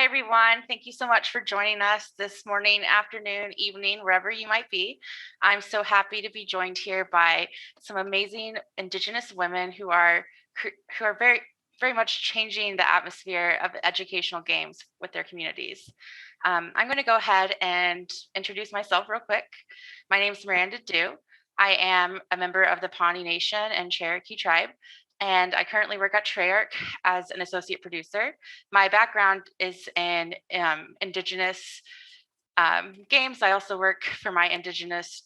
Hi, everyone. Thank you so much for joining us this morning, afternoon, evening, wherever you might be. I'm so happy to be joined here by some amazing Indigenous women who are very much changing the atmosphere of educational games with their communities. I'm going to go ahead and introduce myself real quick. My name is Miranda Dew. I am a member of the Pawnee Nation and Cherokee tribe, and I currently work at Treyarch as an associate producer. My background is in Indigenous games. I also work for my Indigenous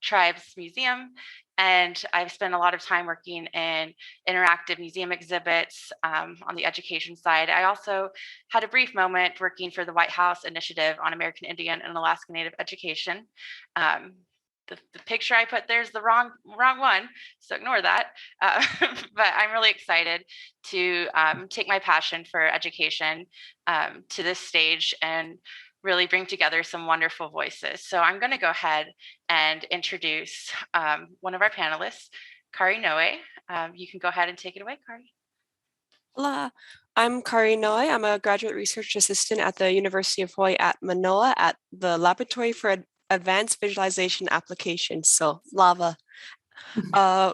tribes museum, and I've spent a lot of time working in interactive museum exhibits on the education side. I also had a brief moment working for the White House Initiative on American Indian and Alaska Native Education. The picture I put there is the wrong one, so ignore that. But I'm really excited to take my passion for education to this stage and really bring together some wonderful voices. So I'm going to go ahead and introduce one of our panelists, Kari Noe. You can go ahead and take it away, Kari. Hola, I'm Kari Noe. I'm a graduate research assistant at the University of Hawaii at Manoa at the Laboratory for Advanced Visualization Applications, so LAVA.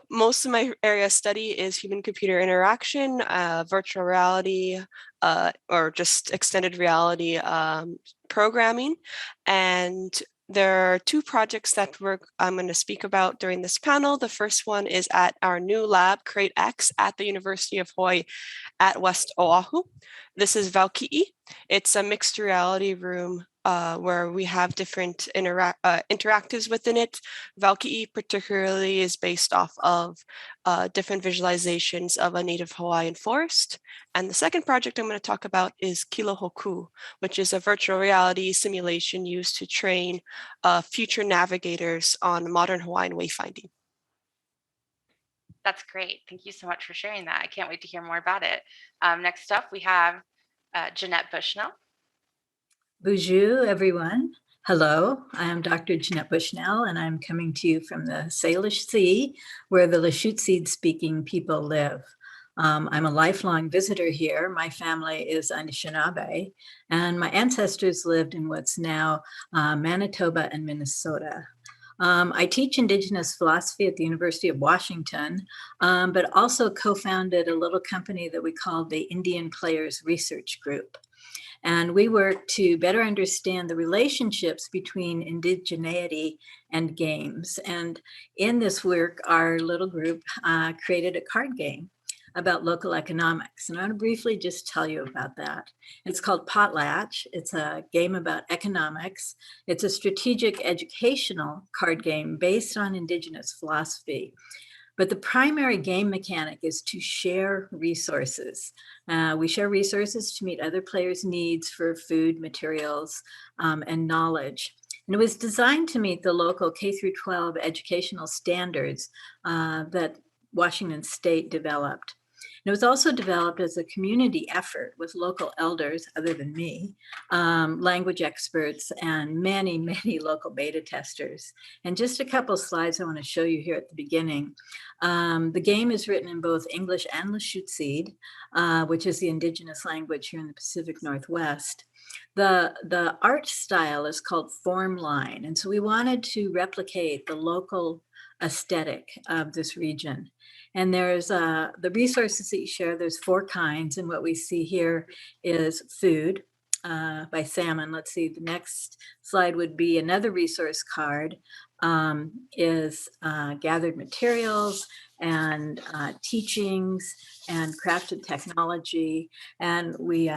Most of my area of study is human-computer interaction, virtual reality, or just extended reality programming. And there are two projects that I'm going to speak about during this panel. The first one is at our new lab, CreateX, at the University of Hawaii at West Oahu. This is Valki'i. It's a mixed reality room where we have different interactives within it. Valki'i particularly is based off of different visualizations of a native Hawaiian forest. And the second project I'm going to talk about is Kilohoku, which is a virtual reality simulation used to train future navigators on modern Hawaiian wayfinding. That's great. Thank you so much for sharing that. I can't wait to hear more about it. Next up, we have Jeanette Bushnell. Bonjour, everyone. Hello, I am Dr. Jeanette Bushnell, and I'm coming to you from the Salish Sea, where the Lushootseed-speaking people live. I'm a lifelong visitor here. My family is Anishinaabe, and my ancestors lived in what's now Manitoba and Minnesota. I teach Indigenous philosophy at the University of Washington, but also co-founded a little company that we call the Indian Players Research Group. And we work to better understand the relationships between indigeneity and games. And in this work, our little group created a card game about local economics. And I want to briefly just tell you about that. It's called Potlatch. It's a game about economics. It's a strategic educational card game based on Indigenous philosophy. But the primary game mechanic is to share resources. We share resources to meet other players' needs for food, materials, and knowledge. And it was designed to meet the local K-12 educational standards that Washington State developed. And it was also developed as a community effort with local elders, other than me, language experts, and many, many local beta testers. And just a couple slides I want to show you here at the beginning. The game is written in both English and Lushootseed, which is the indigenous language here in the Pacific Northwest. The art style is called form line. And so we wanted to replicate the local aesthetic of this region. And there's the resources that you share, there's 4 kinds. And what we see here is food by salmon. Let's see, the next slide would be another resource card is gathered materials and teachings and crafted technology. And we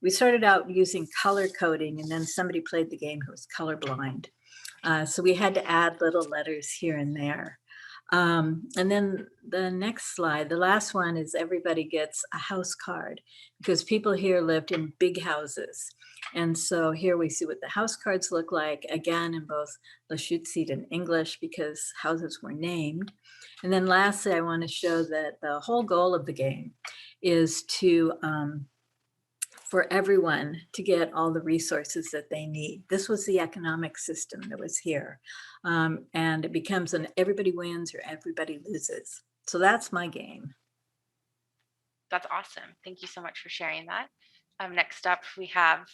started out using color coding, and then somebody played the game who was colorblind. So we had to add little letters here and there. And then the next slide, the last one, is everybody gets a house card because people here lived in big houses. And so here we see what the house cards look like, again, in both Lushootseed and English because houses were named. And then lastly, I want to show that the whole goal of the game is to for everyone to get all the resources that they need. This was the economic system that was here. And it becomes an everybody wins or everybody loses. So that's my game. That's awesome. Thank you so much for sharing that. Next up, we have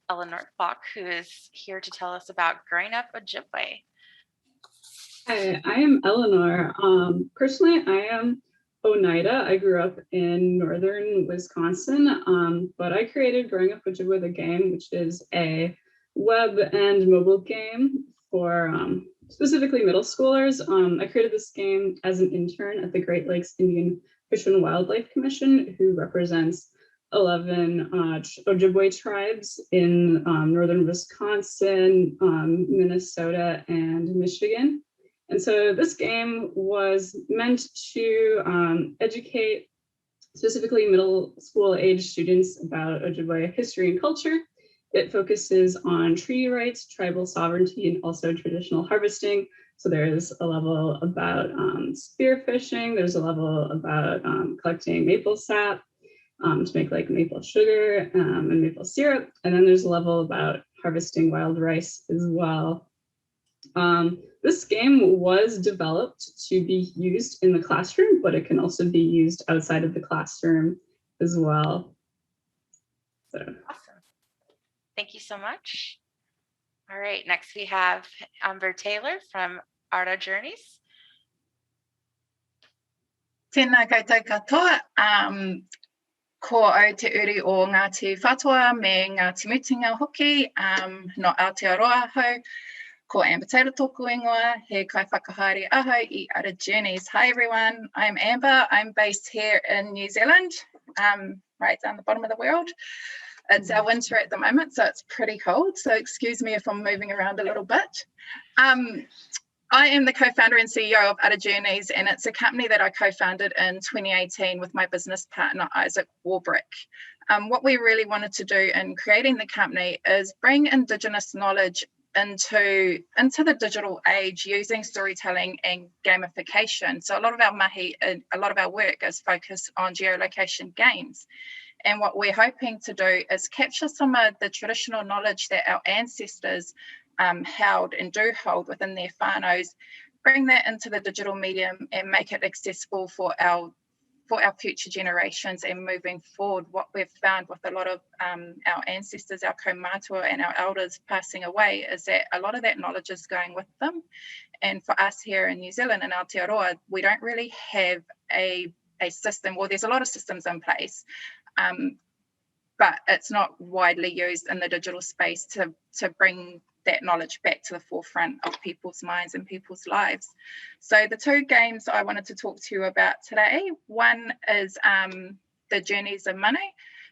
Eleanor Bach, who is here to tell us about growing up Ojibwe. Hi, I am Eleanor. Personally, I am Oneida. I grew up in northern Wisconsin, but I created Growing Up Ojibwe, the game, which is a web and mobile game for specifically middle schoolers. I created this game as an intern at the Great Lakes Indian Fish and Wildlife Commission, who represents 11 Ojibwe tribes in northern Wisconsin, Minnesota, and Michigan. And so this game was meant to educate specifically middle school age students about Ojibwe history and culture. It focuses on treaty rights, tribal sovereignty, and also traditional harvesting. So there's a level about spearfishing. There's a level about collecting maple sap to make like maple sugar and maple syrup. And then there's a level about harvesting wild rice as well. This game was developed to be used in the classroom, but it can also be used outside of the classroom as well. So. Awesome. Thank you so much. All right, next we have Amber Taylor from Arta Journeys. Tēnā koutou katoa. Ko au te uri o Ngāti Whātua me Ngāti Mutinga hoki, no Aotearoa hau. Ko Amber Taylor tōku ingoa, he kai whakahaere aho I Arta Journeys. Hi everyone, I'm Amber. I'm based here in New Zealand, right down the bottom of the world. It's our winter at the moment, so it's pretty cold. So excuse me if I'm moving around a little bit. I am the co-founder and CEO of Up Ojibwe, and it's a company that I co-founded in 2018 with my business partner, Isaac Warbrick. What we really wanted to do in creating the company is bring Indigenous knowledge into the digital age using storytelling and gamification. So a lot of our mahi, a lot of our work is focused on geolocation games. And what we're hoping to do is capture some of the traditional knowledge that our ancestors held and do hold within their whānaus, bring that into the digital medium and make it accessible for our future generations and moving forward. What we've found with a lot of our ancestors, our kaumātua and our elders passing away is that a lot of that knowledge is going with them. And for us here in New Zealand and Aotearoa, we don't really have a system. Well, there's a lot of systems in place, but it's not widely used in the digital space to bring that knowledge back to the forefront of people's minds and people's lives. So the two games I wanted to talk to you about today, one is the Journeys of Manu.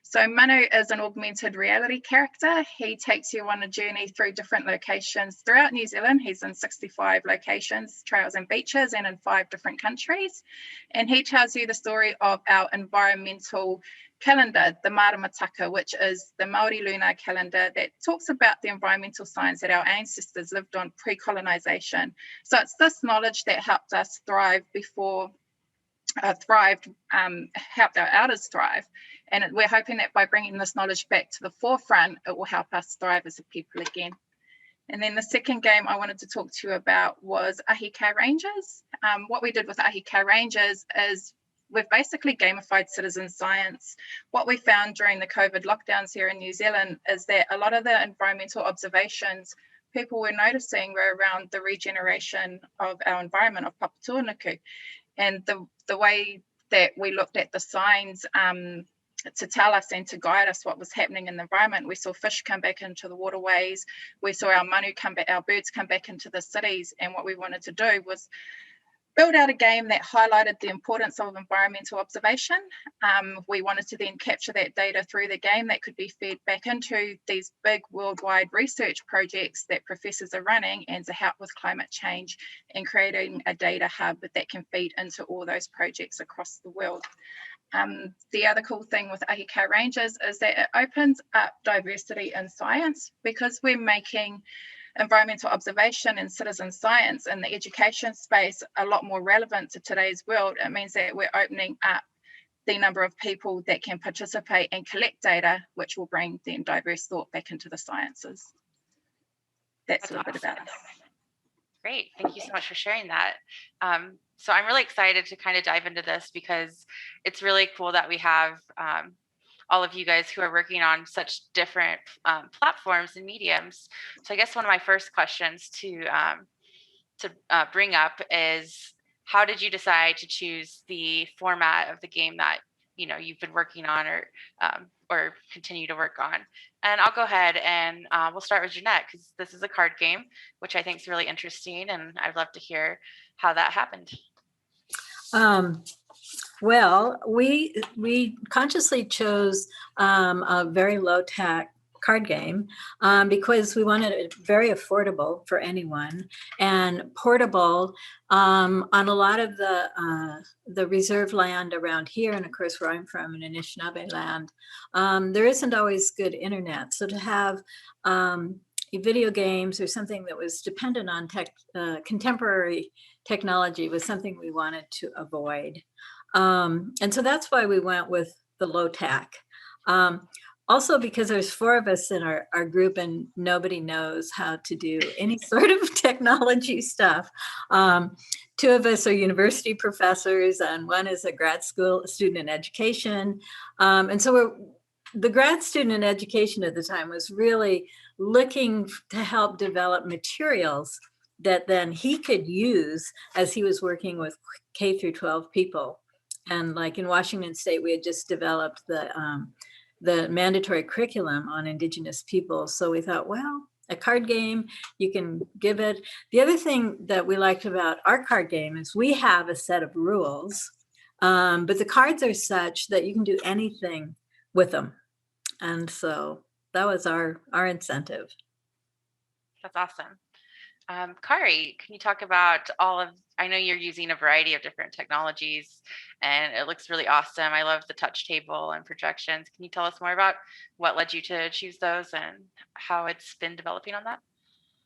So Manu is an augmented reality character. He takes you on a journey through different locations throughout New Zealand. He's in 65 locations, trails and beaches, and in 5 different countries. And he tells you the story of our environmental calendar, the Maramataka, which is the Māori lunar calendar that talks about the environmental science that our ancestors lived on pre-colonisation. So it's this knowledge that helped us thrive before helped our elders thrive. And we're hoping that by bringing this knowledge back to the forefront, it will help us thrive as a people again. And then the second game I wanted to talk to you about was Ahika Rangers. What we did with Ahika Rangers is we've basically gamified citizen science. What we found during the COVID lockdowns here in New Zealand is that a lot of the environmental observations people were noticing were around the regeneration of our environment, of Papatūānuku. And the way that we looked at the signs to tell us and to guide us what was happening in the environment, we saw fish come back into the waterways, we saw our manu come back, our birds come back into the cities. And what we wanted to do was build out a game that highlighted the importance of environmental observation. We wanted to then capture that data through the game that could be fed back into these big worldwide research projects that professors are running, and to help with climate change and creating a data hub that can feed into all those projects across the world. The other cool thing with Ahika Rangers is that it opens up diversity in science, because we're making environmental observation and citizen science in the education space a lot more relevant to today's world. It means that we're opening up the number of people that can participate and collect data, which will bring then diverse thought back into the sciences. That's a little bit about us. Great, thank you so much for sharing that. So I'm really excited to kind of dive into this, because it's really cool that we have all of you guys who are working on such different platforms and mediums. So I guess one of my first questions to bring up is, how did you decide to choose the format of the game that you've been working on or continue to work on? And I'll go ahead and we'll start with Jeanette, because this is a card game, which I think is really interesting, and I'd love to hear how that happened. Well, we consciously chose a very low-tech card game because we wanted it very affordable for anyone and portable on a lot of the reserve land around here, and of course where I'm from in Anishinaabe land, there isn't always good internet. So to have video games or something that was dependent on contemporary technology was something we wanted to avoid. And so that's why we went with the low tech. Also, because there's 4 of us in our group and nobody knows how to do any sort of technology stuff. 2 of us are university professors and 1 is a grad school student in education. And so the grad student in education at the time was really looking to help develop materials that then he could use as he was working with K through 12 people. And like in Washington State, we had just developed the mandatory curriculum on Indigenous people. So we thought, well, a card game, you can give it. The other thing that we liked about our card game is we have a set of rules, but the cards are such that you can do anything with them. And so that was our incentive. That's awesome. Kari, can you talk about I know you're using a variety of different technologies and it looks really awesome. I love the touch table and projections. Can you tell us more about what led you to choose those and how it's been developing on that?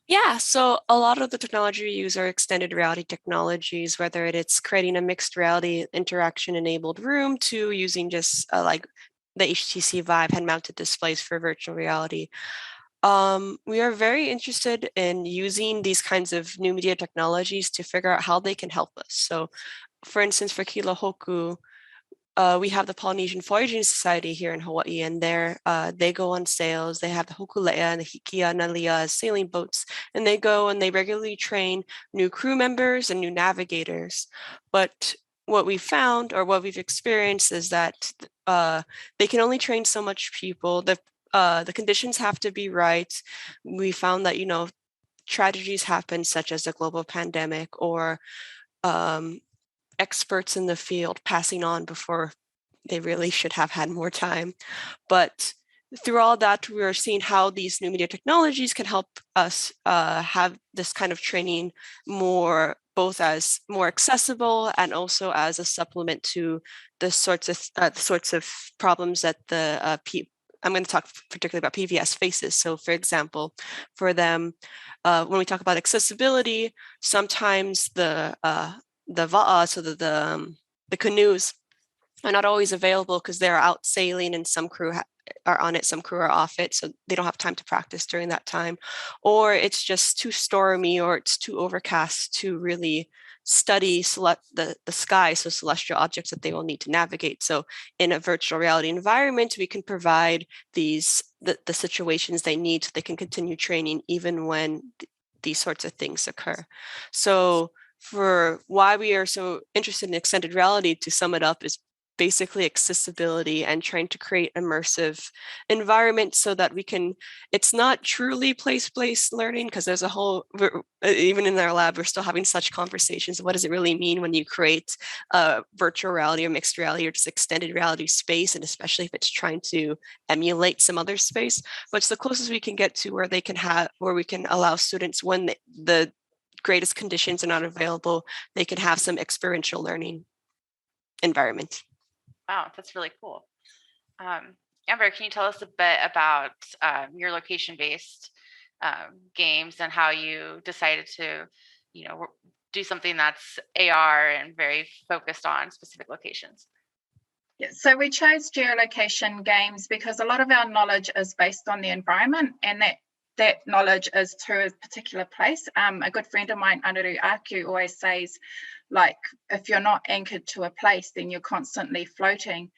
Yeah, so a lot of the technology we use are extended reality technologies, whether it's creating a mixed reality interaction enabled room to using just like the HTC Vive head mounted displays for virtual reality. We are very interested in using these kinds of new media technologies to figure out how they can help us. So for instance, for Kilohoku, we have the Polynesian Voyaging Society here in Hawaii, and they go on sails. They have the Hokulea and the Hikia and Alia sailing boats, and they go and they regularly train new crew members and new navigators. But what we found, or what we've experienced, is that they can only train so much people. The conditions have to be right. We found that, tragedies happen, such as a global pandemic or experts in the field passing on before they really should have had more time. But through all that, we are seeing how these new media technologies can help us have this kind of training both as more accessible and also as a supplement to the sorts of problems that I'm going to talk particularly about PVS faces. So for example, for them, when we talk about accessibility, sometimes the va'a, so the canoes, are not always available because they're out sailing and some crew are on it, some crew are off it, so they don't have time to practice during that time. Or it's just too stormy or it's too overcast to really study the sky, so celestial objects that they will need to navigate. So in a virtual reality environment, we can provide the situations they need so they can continue training even when these sorts of things occur. So for why we are so interested in extended reality, to sum it up, is basically accessibility and trying to create immersive environments so that it's not truly place-based learning, because there's even in our lab, we're still having such conversations. What does it really mean when you create a virtual reality or mixed reality or just extended reality space, and especially if it's trying to emulate some other space? But it's the closest we can get to where we can allow students, when the greatest conditions are not available, they can have some experiential learning environment. Wow, that's really cool. Amber, can you tell us a bit about your location-based games and how you decided to, do something that's AR and very focused on specific locations? Yeah, so we chose geolocation games because a lot of our knowledge is based on the environment, and that knowledge is to a particular place. A good friend of mine, Anaru Aku, always says, like, if you're not anchored to a place, then you're constantly floating.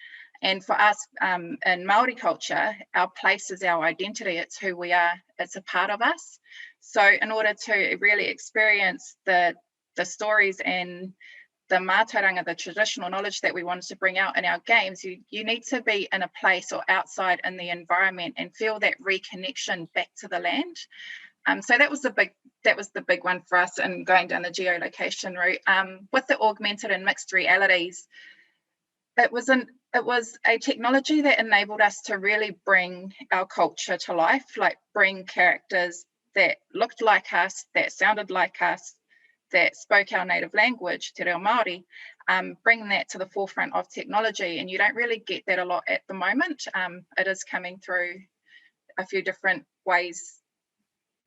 And for us in Māori culture, our place is our identity. It's who we are. It's a part of us. So in order to really experience the stories and the mātauranga, the traditional knowledge that we wanted to bring out in our games, you need to be in a place or outside in the environment and feel that reconnection back to the land. So that was the big one for us in going down the geolocation route. With the augmented and mixed realities, it was a technology that enabled us to really bring our culture to life, like bring characters that looked like us, that sounded like us, that spoke our native language, te reo Māori, bring that to the forefront of technology. And you don't really get that a lot at the moment. It is coming through a few different ways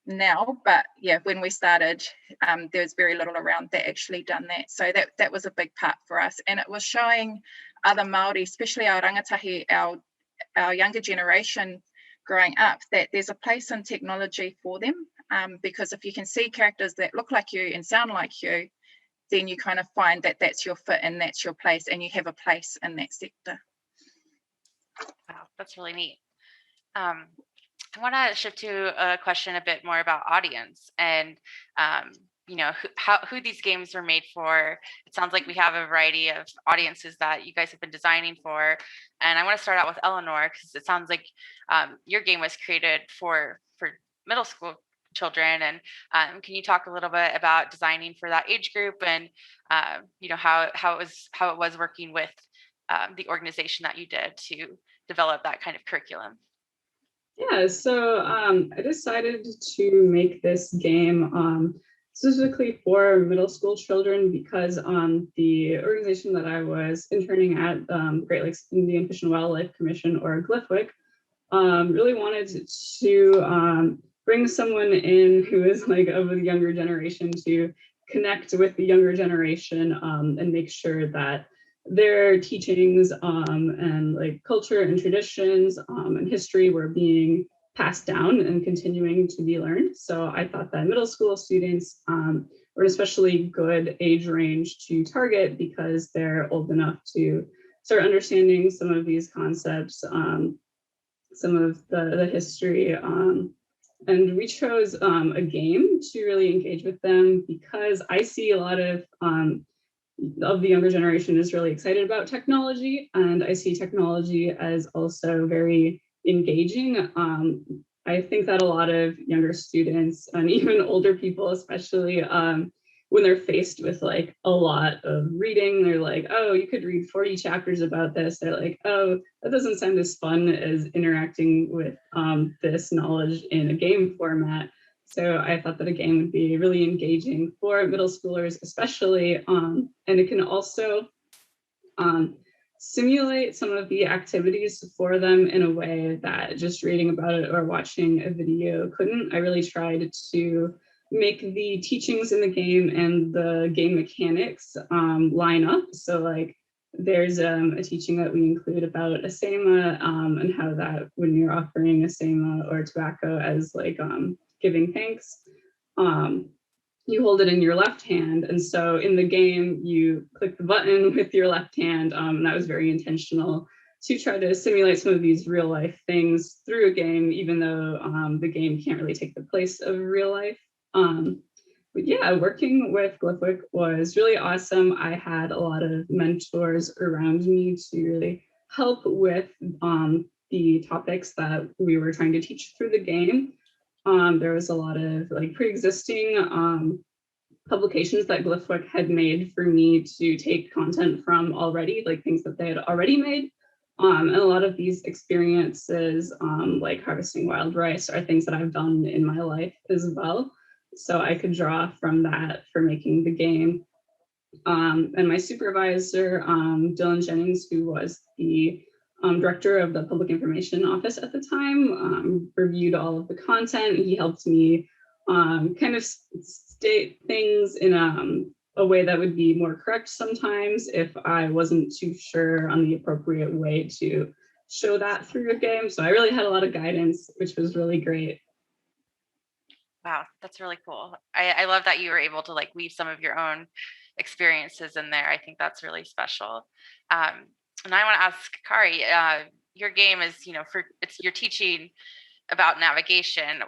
now, but yeah, when we started, there was very little around that actually done that. So that was a big part for us. And it was showing other Māori, especially our rangatahi, our younger generation growing up, that there's a place in technology for them. Because if you can see characters that look like you and sound like you, then you kind of find that that's your fit and that's your place, and you have a place in that sector. Wow, that's really neat. I want to shift to a question a bit more about audience and who these games were made for. It sounds like we have a variety of audiences that you guys have been designing for, and I want to start out with Eleanor, because it sounds like your game was created for middle school children, and can you talk a little bit about designing for that age group, and how it was working with the organization that you did to develop that kind of curriculum? Yeah, so I decided to make this game specifically for middle school children because the organization that I was interning at, Great Lakes Indian Fish and Wildlife Commission, or GLFWIC, really wanted to bring someone in who is like of the younger generation to connect with the younger generation and make sure that their teachings and like culture and traditions and history were being passed down and continuing to be learned. So I thought that middle school students were an especially good age range to target because they're old enough to start understanding some of these concepts, some of the history. And we chose a game to really engage with them because I see a lot of the younger generation is really excited about technology, and I see technology as also very engaging. I think that a lot of younger students and even older people, especially when they're faced with like a lot of reading, they're like, oh, you could read 40 chapters about this. They're like, oh, that doesn't sound as fun as interacting with this knowledge in a game format. So I thought that a game would be really engaging for middle schoolers, especially, and it can also simulate some of the activities for them in a way that just reading about it or watching a video couldn't. I really tried to make the teachings in the game and the game mechanics line up. So like there's a teaching that we include about a sema and how that when you're offering a sema or tobacco as like giving thanks, you hold it in your left hand. And so in the game, you click the button with your left hand. And that was very intentional to try to simulate some of these real life things through a game, even though the game can't really take the place of real life. But yeah, working with GLFWIC was really awesome. I had a lot of mentors around me to really help with the topics that we were trying to teach through the game. There was a lot of like pre-existing publications that GLFWIC had made for me to take content from already, like things that they had already made. And a lot of these experiences, like harvesting wild rice, are things that I've done in my life as well. So I could draw from that for making the game. And my supervisor, Dylan Jennings, who was the director of the Public Information Office at the time, reviewed all of the content. He helped me kind of state things in a way that would be more correct sometimes if I wasn't too sure on the appropriate way to show that through a game. So I really had a lot of guidance, which was really great. Wow, that's really cool. I love that you were able to like weave some of your own experiences in there. I think that's really special. And I want to ask Kari, your game is, you're teaching about navigation.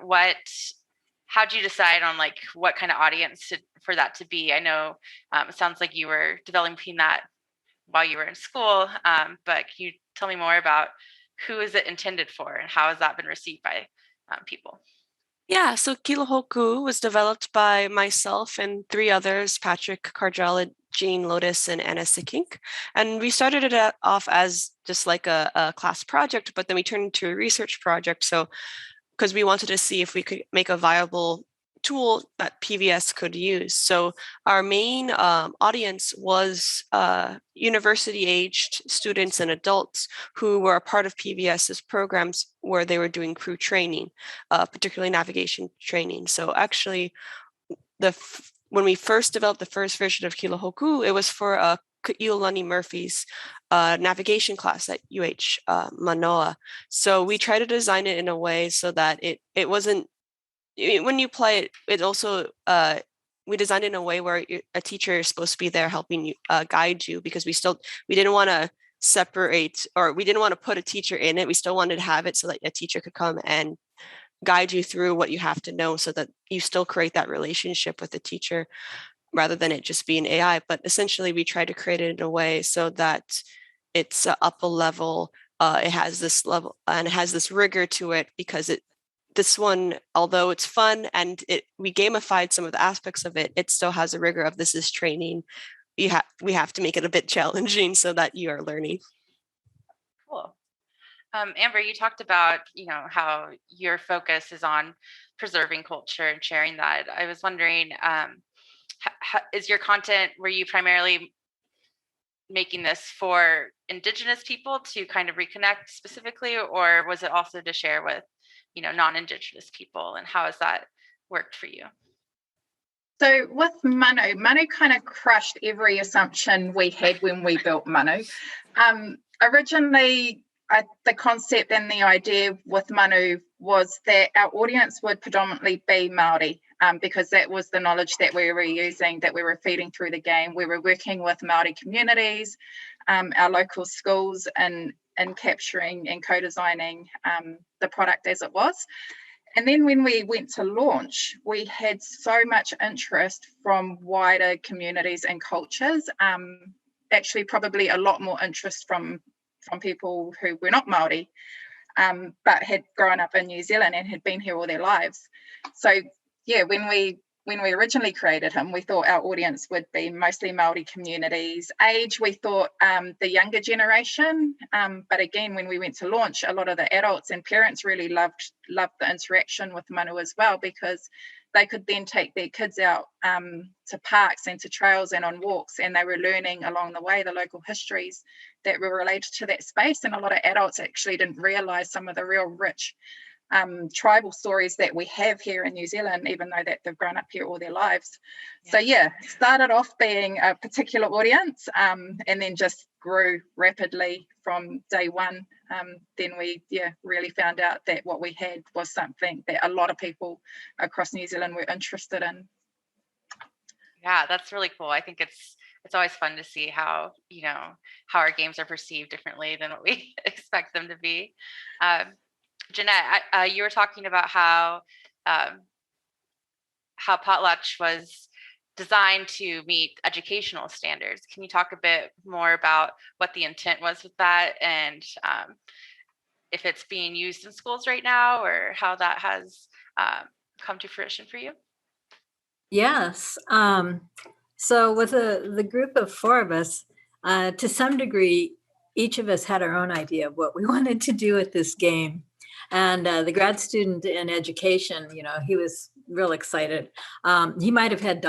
How'd you decide on like what kind of audience for that to be? I know it sounds like you were developing that while you were in school, but can you tell me more about who is it intended for and how has that been received by people? Yeah, so Kilohoku was developed by myself and 3 others, Patrick Cargella, Jean Lotus, and Anna Sikink. And we started it off as just like a class project, but then we turned into a research project. So, because we wanted to see if we could make a viable tool that PVS could use. So our main audience was university-aged students and adults who were a part of PVS's programs where they were doing crew training, particularly navigation training. So actually, when we first developed the first version of Kilohoku, it was for Iolani Murphy's navigation class at Manoa. So we try to design it in a way so that it wasn't, when you play it, it also, we designed it in a way where a teacher is supposed to be there helping you, guide you, because we didn't want to separate, or we didn't want to put a teacher in it. We still wanted to have it so that a teacher could come and guide you through what you have to know so that you still create that relationship with the teacher rather than it just being AI. But essentially we try to create it in a way so that it's up a level. It has this level and it has this rigor to it, because this one, although it's fun and we gamified some of the aspects of it, it still has a rigor of this is training. We have to make it a bit challenging so that you are learning. Cool. Amber, you talked about, how your focus is on preserving culture and sharing that. I was wondering, is your content, were you primarily making this for Indigenous people to kind of reconnect specifically, or was it also to share with, non-Indigenous people, and how has that worked for you? So with Manu kind of crushed every assumption we had when we built Manu. Originally, the concept and the idea with Manu was that our audience would predominantly be Māori, because that was the knowledge that we were using, that we were feeding through the game. We were working with Māori communities, our local schools, and capturing and co-designing the product as it was. And then when we went to launch, we had so much interest from wider communities and cultures, actually probably a lot more interest from people who were not Māori, but had grown up in New Zealand and had been here all their lives. So yeah, when we originally created him, we thought our audience would be mostly Māori communities. Age, we thought the younger generation, but again, when we went to launch, a lot of the adults and parents really loved the interaction with Manu as well, because they could then take their kids out to parks and to trails and on walks, and they were learning along the way the local histories that were related to that space. And a lot of adults actually didn't realise some of the real rich tribal stories that we have here in New Zealand, even though that they've grown up here all their lives. Yeah. So yeah, started off being a particular audience, and then just grew rapidly from day one. Then we really found out that what we had was something that a lot of people across New Zealand were interested in. Yeah, that's really cool. I think it's always fun to see how our games are perceived differently than what we expect them to be. Jeanette, you were talking about how Potluch was designed to meet educational standards. Can you talk a bit more about what the intent was with that, and if it's being used in schools right now, or how that has come to fruition for you? Yes. So with the group of 4 of us, to some degree, each of us had our own idea of what we wanted to do with this game. And the grad student in education, he was real excited. He might have had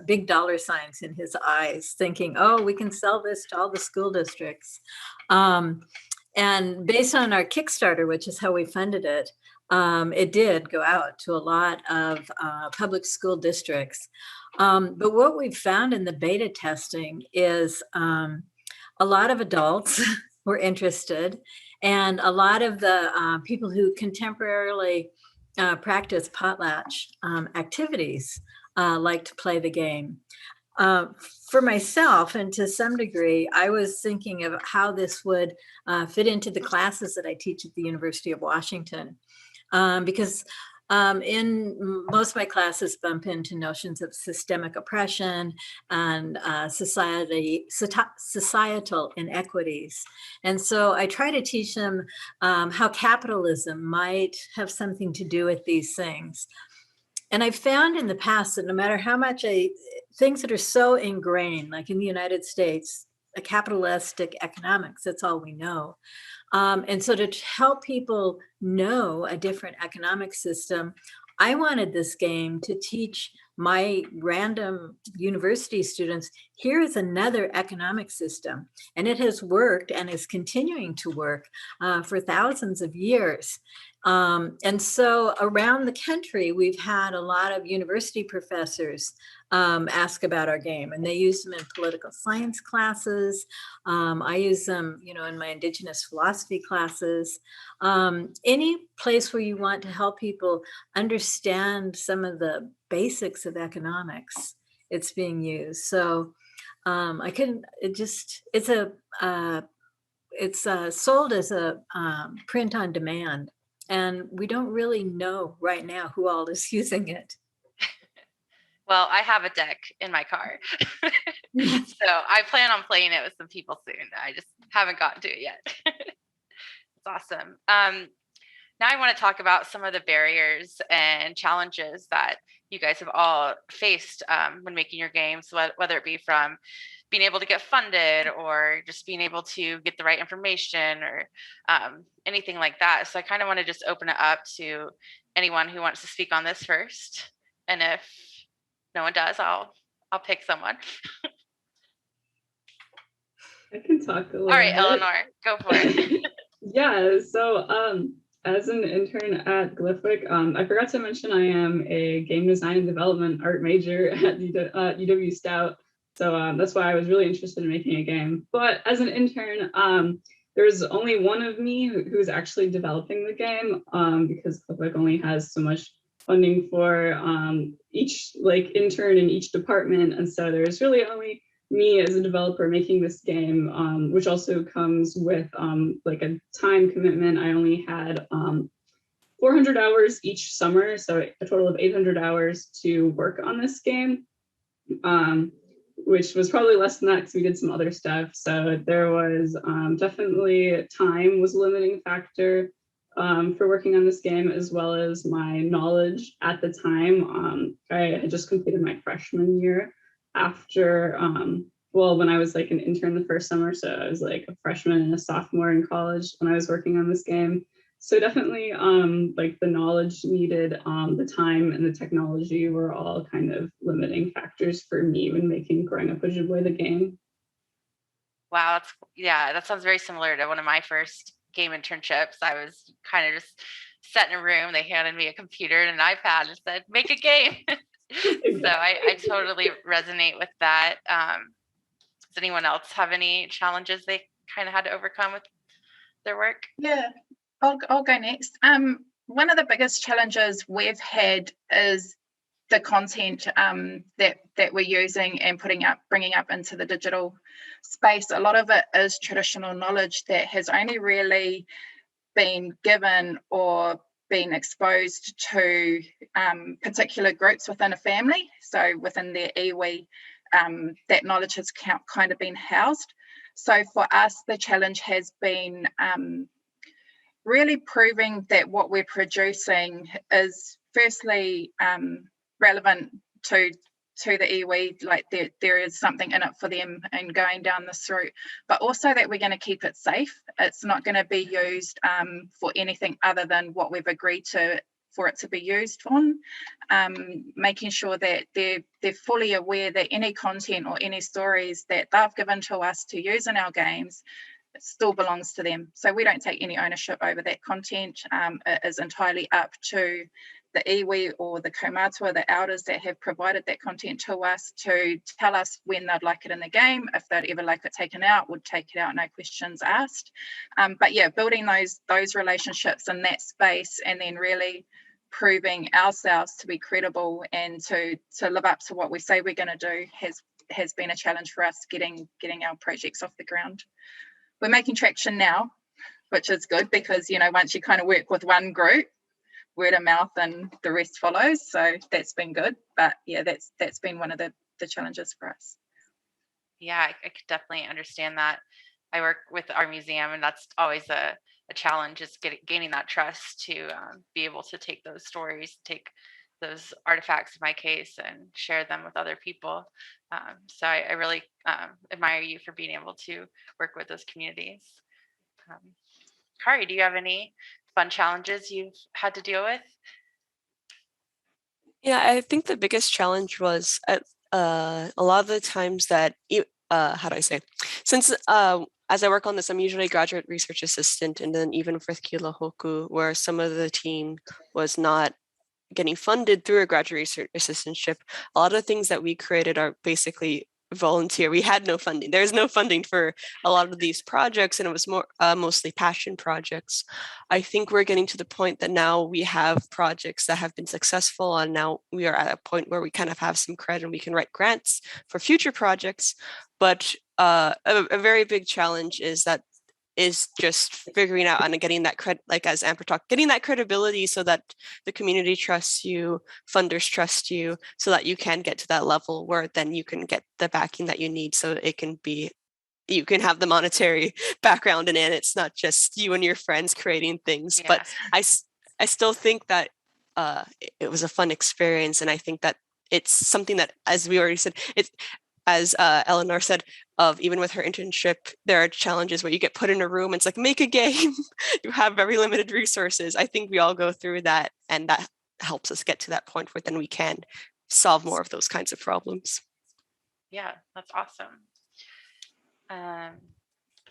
big dollar signs in his eyes, thinking, oh, we can sell this to all the school districts. And based on our Kickstarter, which is how we funded it, it did go out to a lot of public school districts. But what we've found in the beta testing is a lot of adults were interested, and a lot of the people who contemporarily practice Potlatch activities like to play the game. for myself, and to some degree, I was thinking of how this would fit into the classes that I teach at the University of Washington, because in most of my classes bump into notions of systemic oppression and societal inequities. And so I try to teach them how capitalism might have something to do with these things. And I've found in the past that no matter how much things that are so ingrained, like in the United States, a capitalistic economics, that's all we know. And so to help people know a different economic system, I wanted this game to teach my random university students, here is another economic system, and it has worked and is continuing to work for thousands of years. And so around the country, we've had a lot of university professors ask about our game, and they use them in political science classes. I use them, in my Indigenous philosophy classes. Any place where you want to help people understand some of the basics of economics, it's being used. So it's sold as a print on demand. And we don't really know right now who all is using it. Well, I have a deck in my car. So I plan on playing it with some people soon. I just haven't gotten to it yet. It's awesome. Now I want to talk about some of the barriers and challenges that you guys have all faced when making your games, whether it be from being able to get funded or just being able to get the right information or anything like that. So I kind of want to just open it up to anyone who wants to speak on this first. And if no one does, I'll pick someone. I can talk a little bit. All right, Eleanor, go for it. Yeah, so as an intern at Glyphic, I forgot to mention I am a game design and development art major at UW Stout. So that's why I was really interested in making a game. But as an intern, there's only one of me who's actually developing the game because Glyphic only has so much funding for each intern in each department. And so there's really only me as a developer making this game, which also comes with a time commitment. I only had 400 hours each summer, so a total of 800 hours to work on this game, which was probably less than that because we did some other stuff. So there was definitely time was a limiting factor for working on this game, as well as my knowledge at the time. I had just completed my freshman year after, when I was an intern the first summer. So I was a freshman and a sophomore in college when I was working on this game. So definitely the knowledge needed, the time and the technology were all kind of limiting factors for me when making Growing Up Ojibwe the game. Wow, that sounds very similar to one of my first game internships. I was kind of just sat in a room. They handed me a computer and an iPad and said, make a game. So I totally resonate with that. Does anyone else have any challenges they kind of had to overcome with their work? Yeah, I'll go next. One of the biggest challenges we've had is the content that we're using and bringing up into the digital space. A lot of it is traditional knowledge that has only really been given or been exposed to particular groups within a family. So within their iwi, that knowledge has kind of been housed. So for us, the challenge has been really proving that what we're producing is firstly relevant to the iwi, there is something in it for them and going down this route, but also that we're going to keep it safe. It's not going to be used for anything other than what we've agreed to for it to be used on, making sure that they're fully aware that any content or any stories that they've given to us to use in our games, it still belongs to them. So we don't take any ownership over that content. It is entirely up to the iwi or the kaumātua, the elders that have provided that content to us, to tell us when they'd like it in the game. If they'd ever like it taken out, would take it out, no questions asked. But yeah, building those relationships in that space, and then really proving ourselves to be credible and to live up to what we say we're going to do, has has been a challenge for us getting our projects off the ground. We're making traction now, which is good because, you know, once you kind of work with one group, word of mouth and the rest follows. So that's been good. But yeah, that's been one of the challenges for us. Yeah, I could definitely understand that. I work with our museum, and that's always a challenge, is gaining that trust to be able to take those stories, take those artifacts in my case, and share them with other people. So I really admire you for being able to work with those communities. Kari, do you have any fun challenges you've had to deal with? Yeah, I think the biggest challenge was a lot of the times that, how do I say, since as I work on this, I'm usually a graduate research assistant, and then even with Kilohoku, where some of the team was not getting funded through a graduate research assistantship, a lot of things that we created are basically volunteer. We had no funding. There's no funding for a lot of these projects, and it was more mostly passion projects. I think we're getting to the point that now we have projects that have been successful, and now we are at a point where we kind of have some credit and we can write grants for future projects. But a very big challenge is just figuring out and getting that credit, like as Amber talked, getting that credibility so that the community trusts you, funders trust you, so that you can get to that level where then you can get the backing that you need, so it can be, you can have the monetary background in it. It's not just you and your friends creating things. Yes. But I still think that it was a fun experience, and I think that it's something that, as we already said, it's, as Eleanor said, of even with her internship, there are challenges where you get put in a room and it's like, make a game. You have very limited resources. I think we all go through that, and that helps us get to that point where then we can solve more of those kinds of problems. Yeah, that's awesome.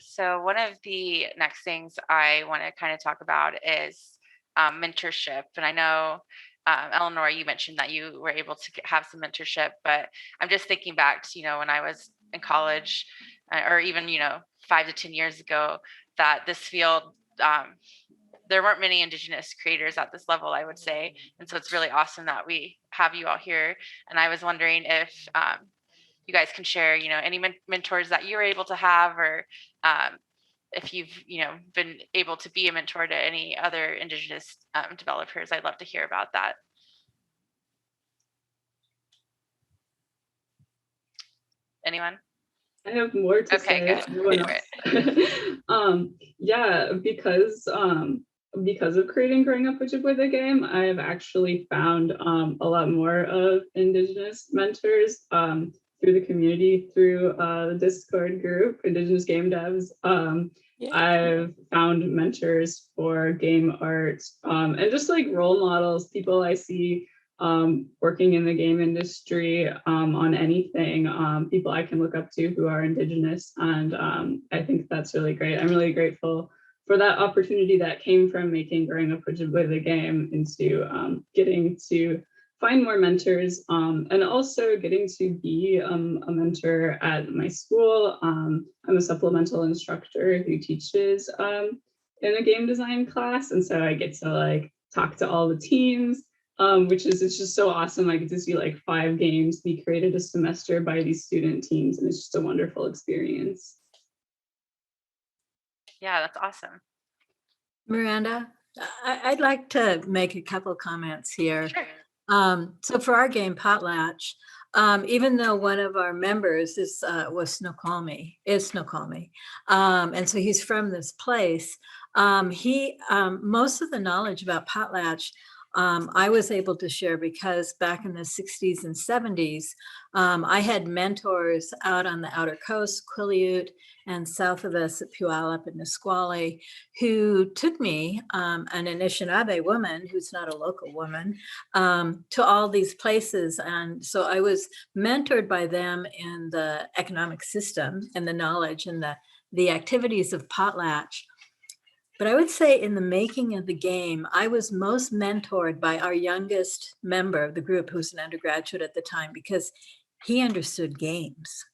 So one of the next things I want to kind of talk about is mentorship. And I know, Eleanor, you mentioned that you were able to have some mentorship, but I'm just thinking back to, you know, when I was in college, or even, you know, 5 to 10 years ago, that this field, there weren't many Indigenous creators at this level, I would say. And so it's really awesome that we have you all here. And I was wondering if you guys can share, you know, any mentors that you were able to have, or if you've, you know, been able to be a mentor to any other Indigenous developers. I'd love to hear about that. Anyone? I have more to Okay, say. good. Yeah, because of creating Growing Up Ojibwe the game, I have actually found a lot more of Indigenous mentors through the community, through the Discord group, Indigenous Game Devs. I've found mentors for game art, and just like role models, people I see working in the game industry on anything, people I can look up to who are Indigenous. And I think that's really great. I'm really grateful for that opportunity that came from making Growing Up Ojibwe the game, into getting to find more mentors, and also getting to be a mentor at my school. I'm a supplemental instructor who teaches in a game design class, and so I get to like talk to all the teams, which is, it's just so awesome. I get to see like 5 games be created a semester by these student teams, and it's just a wonderful experience. Yeah, that's awesome. Miranda, I'd like to make a couple comments here. Sure. So for our game Potlatch, even though one of our members was Snoqualmie, and so he's from this place, he most of the knowledge about Potlatch I was able to share because back in the 60s and 70s, I had mentors out on the outer coast, Quileute, and south of us at Puyallup and Nisqually, who took me, an Anishinaabe woman who's not a local woman, to all these places. And so I was mentored by them in the economic system and the knowledge and the activities of Potlatch. But I would say in the making of the game, I was most mentored by our youngest member of the group, who was an undergraduate at the time, because he understood games.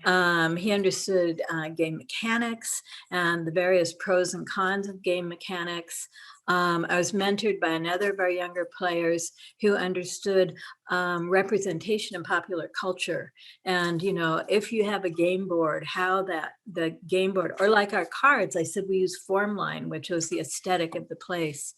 He understood game mechanics and the various pros and cons of game mechanics. I was mentored by another of our younger players who understood representation in popular culture. And, you know, if you have a game board, how the game board, or like our cards, I said we use Formline, which was the aesthetic of the place.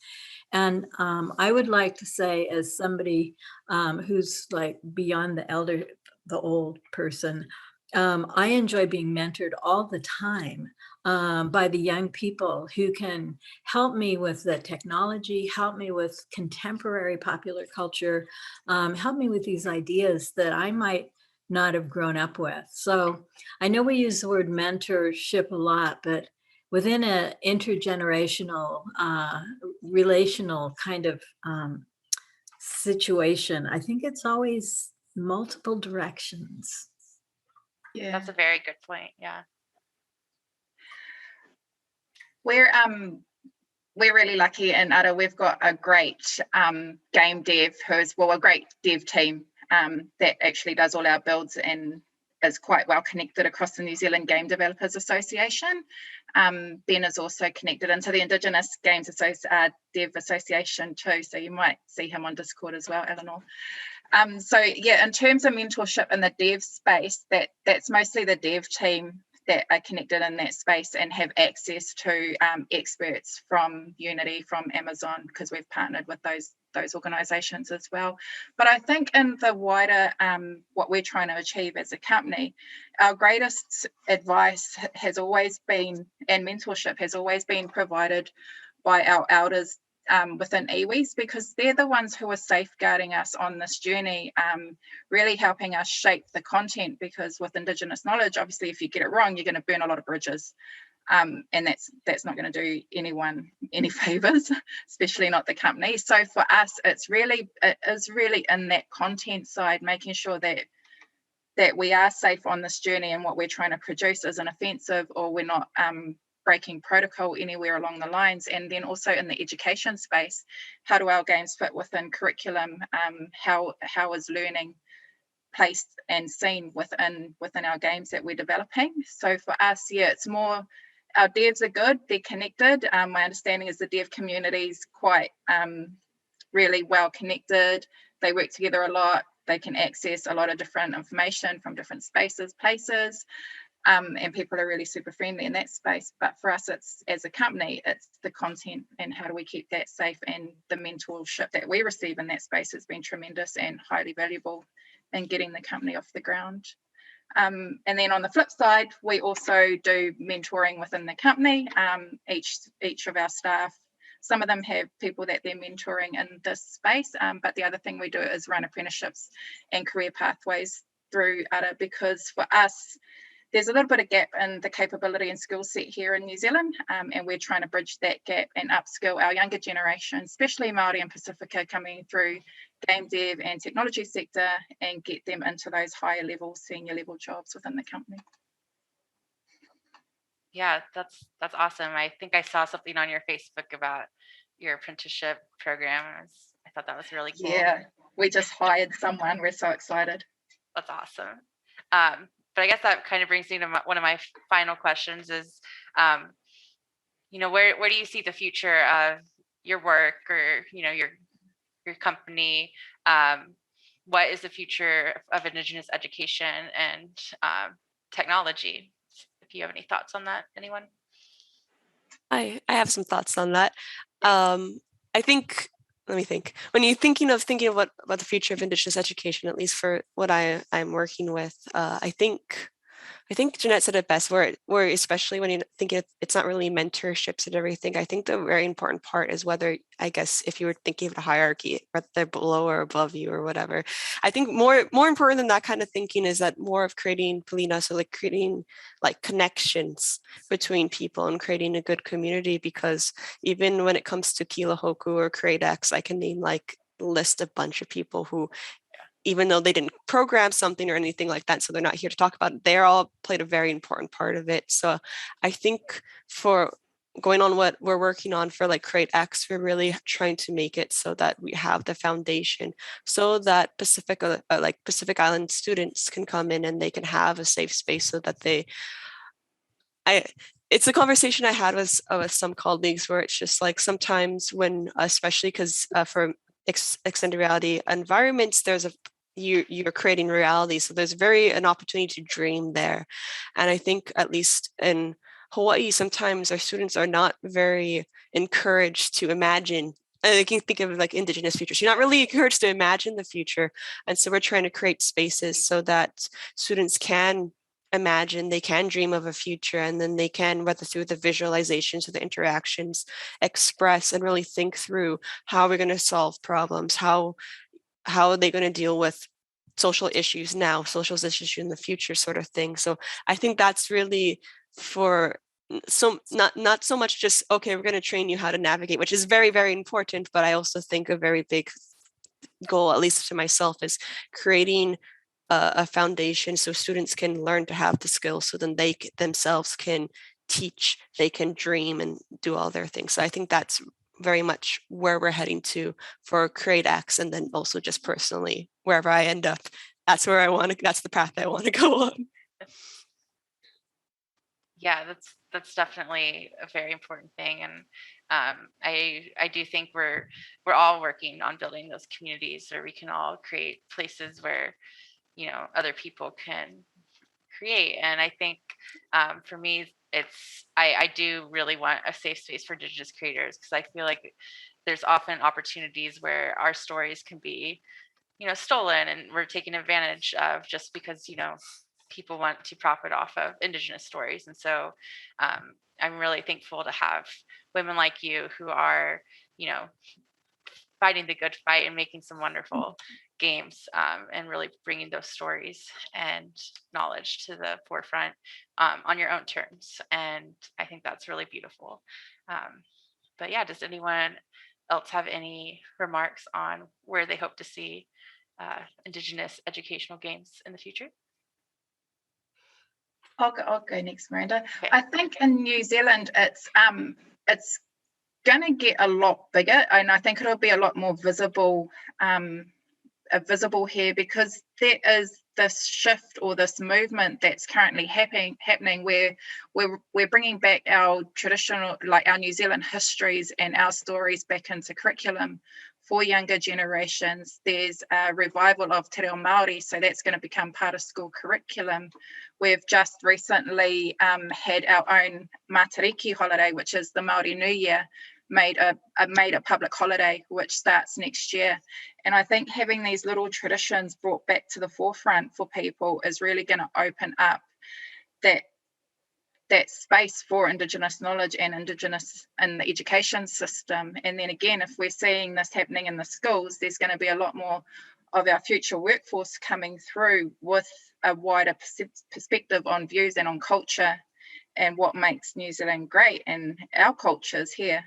And I would like to say, as somebody who's like beyond the old person, I enjoy being mentored all the time by the young people who can help me with the technology, help me with contemporary popular culture, help me with these ideas that I might not have grown up with. So I know we use the word mentorship a lot, but within an intergenerational, relational kind of situation, I think it's always multiple directions. Yeah. That's a very good point. Yeah. We're really lucky in Ara. We've got a great game dev a great dev team that actually does all our builds and is quite well connected across the New Zealand Game Developers Association. Ben is also connected into the Indigenous Games Dev Association too, so you might see him on Discord as well, Eleanor. So yeah, in terms of mentorship in the dev space, that's mostly the dev team that are connected in that space and have access to experts from Unity, from Amazon, because we've partnered with those organisations as well. But I think in the wider, what we're trying to achieve as a company, our greatest advice has always been, and mentorship has always been provided by our elders within iwis, because they're the ones who are safeguarding us on this journey, really helping us shape the content, because with Indigenous knowledge, obviously if you get it wrong, you're going to burn a lot of bridges, and that's not going to do anyone any favors, especially not the company. So for us, it is really in that content side, making sure that we are safe on this journey, and what we're trying to produce isn't offensive, or we're not breaking protocol anywhere along the lines. And then also in the education space, how do our games fit within curriculum? How is learning placed and seen within our games that we're developing? So for us, yeah, it's more, our devs are good, they're connected. My understanding is the dev community is quite really well connected. They work together a lot. They can access a lot of different information from different spaces, places. And people are really super friendly in that space. But for us, it's, as a company, it's the content and how do we keep that safe, and the mentorship that we receive in that space has been tremendous and highly valuable in getting the company off the ground. And then on the flip side, we also do mentoring within the company. Each of our staff, some of them have people that they're mentoring in this space, but the other thing we do is run apprenticeships and career pathways through Ara, because for us, there's a little bit of gap in the capability and skill set here in New Zealand, and we're trying to bridge that gap and upskill our younger generation, especially Māori and Pacifica, coming through game dev and technology sector, and get them into those higher level, senior level jobs within the company. Yeah, that's awesome. I think I saw something on your Facebook about your apprenticeship program. I thought that was really cool. Yeah, we just hired someone. We're so excited. That's awesome. But I guess that kind of brings me to one of my final questions is, you know, where do you see the future of your work, or, you know, your company? What is the future of Indigenous education and technology? If you have any thoughts on that, anyone? I have some thoughts on that. I think, let me think. When you're thinking of what about the future of Indigenous education, at least for what I'm working with, I think Jeanette said it best, where especially when you think it's not really mentorships and everything. I think the very important part is whether, I guess, if you were thinking of a hierarchy, whether they're below or above you or whatever. I think more important than that kind of thinking is that more of creating palina, so like creating like connections between people and creating a good community. Because even when it comes to Kilohoku or CreateX, I can list a bunch of people who, even though they didn't program something or anything like that, so they're not here to talk about it, they're all played a very important part of it. So I think for going on what we're working on for like CreateX, we're really trying to make it so that we have the foundation so that Pacific Island students can come in and they can have a safe space, so that it's a conversation I had with some colleagues where it's just like sometimes when, especially because for extended reality environments, you're creating reality. So there's an opportunity to dream there. And I think at least in Hawaii, sometimes our students are not very encouraged to imagine. I can think of like Indigenous futures. You're not really encouraged to imagine the future. And so we're trying to create spaces so that students can imagine, they can dream of a future, and then they can, whether through the visualizations or the interactions, express and really think through how we're going to solve problems, how are they going to deal with social issues now, social issues in the future, sort of thing. So I think that's really for not so much just, okay, we're going to train you how to navigate, which is very, very important, but I also think a very big goal, at least to myself, is creating a foundation so students can learn to have the skills, so then they themselves can teach, they can dream and do all their things. So I think that's very much where we're heading to for Create X, and then also just personally, wherever I end up, that's the path I want to go on. Yeah, that's definitely a very important thing, and I do think we're all working on building those communities where we can all create places where other people can create. And I think for me, I do really want a safe space for Indigenous creators, because I feel like there's often opportunities where our stories can be stolen and we're taken advantage of just because people want to profit off of Indigenous stories. And so I'm really thankful to have women like you who are fighting the good fight and making some wonderful games, and really bringing those stories and knowledge to the forefront on your own terms. And I think that's really beautiful. But yeah, does anyone else have any remarks on where they hope to see Indigenous educational games in the future? I'll go next, Miranda. Okay. I think in New Zealand, it's going to get a lot bigger, and I think it'll be a lot more visible here, because there is this shift or this movement that's currently happening where we're bringing back our traditional, like our New Zealand histories and our stories back into curriculum for younger generations. There's a revival of Te Reo Māori, so that's going to become part of school curriculum. We've just recently had our own Matariki holiday, which is the Māori New Year, made a public holiday, which starts next year. And I think having these little traditions brought back to the forefront for people is really going to open up that space for Indigenous knowledge and Indigenous in the education system. And then again, if we're seeing this happening in the schools, there's going to be a lot more of our future workforce coming through with a wider perspective on views and on culture and what makes New Zealand great and our cultures here.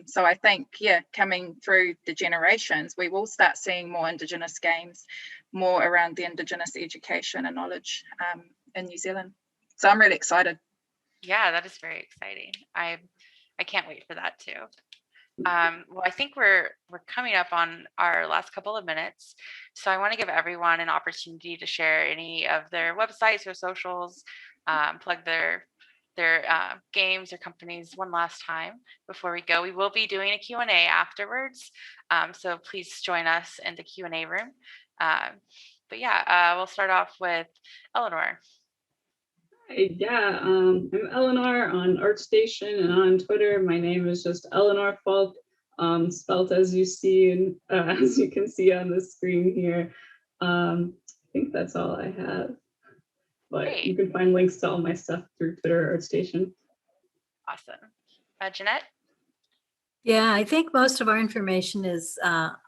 So I think, coming through the generations, we will start seeing more Indigenous games, more around the Indigenous education and knowledge in New Zealand. So I'm really excited. Yeah, that is very exciting. I can't wait for that too. Well, I think we're coming up on our last couple of minutes, so I want to give everyone an opportunity to share any of their websites or socials, plug their games or companies one last time before we go. We will be doing a Q&A afterwards, so please join us in the Q&A room. But yeah, we'll start off with Eleanor. Yeah, I'm Eleanor on ArtStation and on Twitter. My name is just Eleanor Falk, spelt as you can see on the screen here. I think that's all I have. But Great. You can find links to all my stuff through Twitter or ArtStation. Awesome. Jeanette? Yeah, I think most of our information is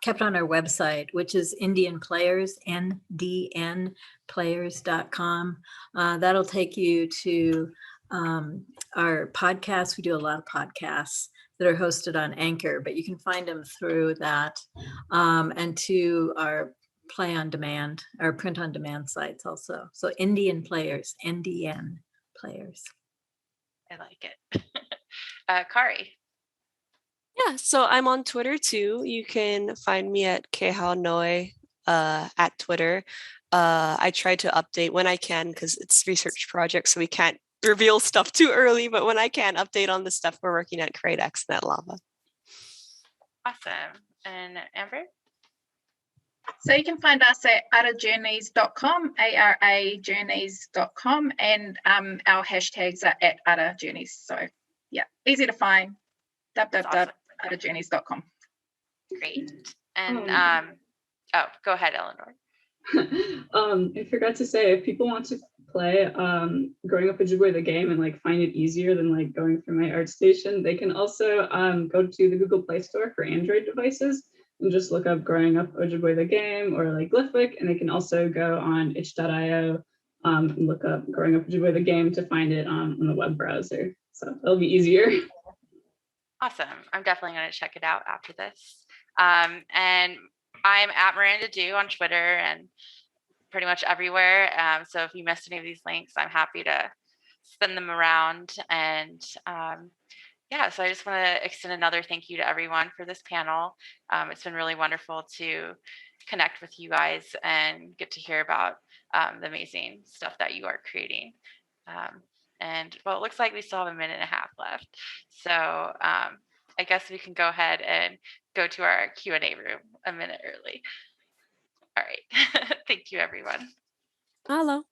kept on our website, which is Indian Players, ndnplayers.com. That'll take you to our podcasts. We do a lot of podcasts that are hosted on Anchor, but you can find them through that, and to our play on demand, our print on demand sites also. So Indian Players, NDN Players. I like it. Kari? Yeah, so I'm on Twitter too. You can find me at Kehaunoi at Twitter. I try to update when I can because it's research projects, so we can't reveal stuff too early, but when I can, update on the stuff we're working at Create X and at Lava. Awesome. And Amber? So you can find us at arajourneys.com, arajourneys.com, and our hashtags are at arajourneys. So yeah, easy to find. www.arajourneys.com. Great. And go ahead, Eleanor. I forgot to say, if people want to play Growing Up Ojibwe the game and like find it easier than like going through my ArtStation, they can also go to the Google Play Store for Android devices and just look up Growing Up Ojibwe the game or like Glyphic, and they can also go on itch.io and look up Growing Up Ojibwe the game to find it on the web browser. So it'll be easier. Awesome. I'm definitely going to check it out after this. And I'm at Miranda Do on Twitter and pretty much everywhere. So if you missed any of these links, I'm happy to send them around. And yeah, so I just want to extend another thank you to everyone for this panel. It's been really wonderful to connect with you guys and get to hear about the amazing stuff that you are creating. And well, it looks like we still have a minute and a half left. So I guess we can go ahead and go to our Q&A room a minute early. All right. Thank you, everyone. Hello.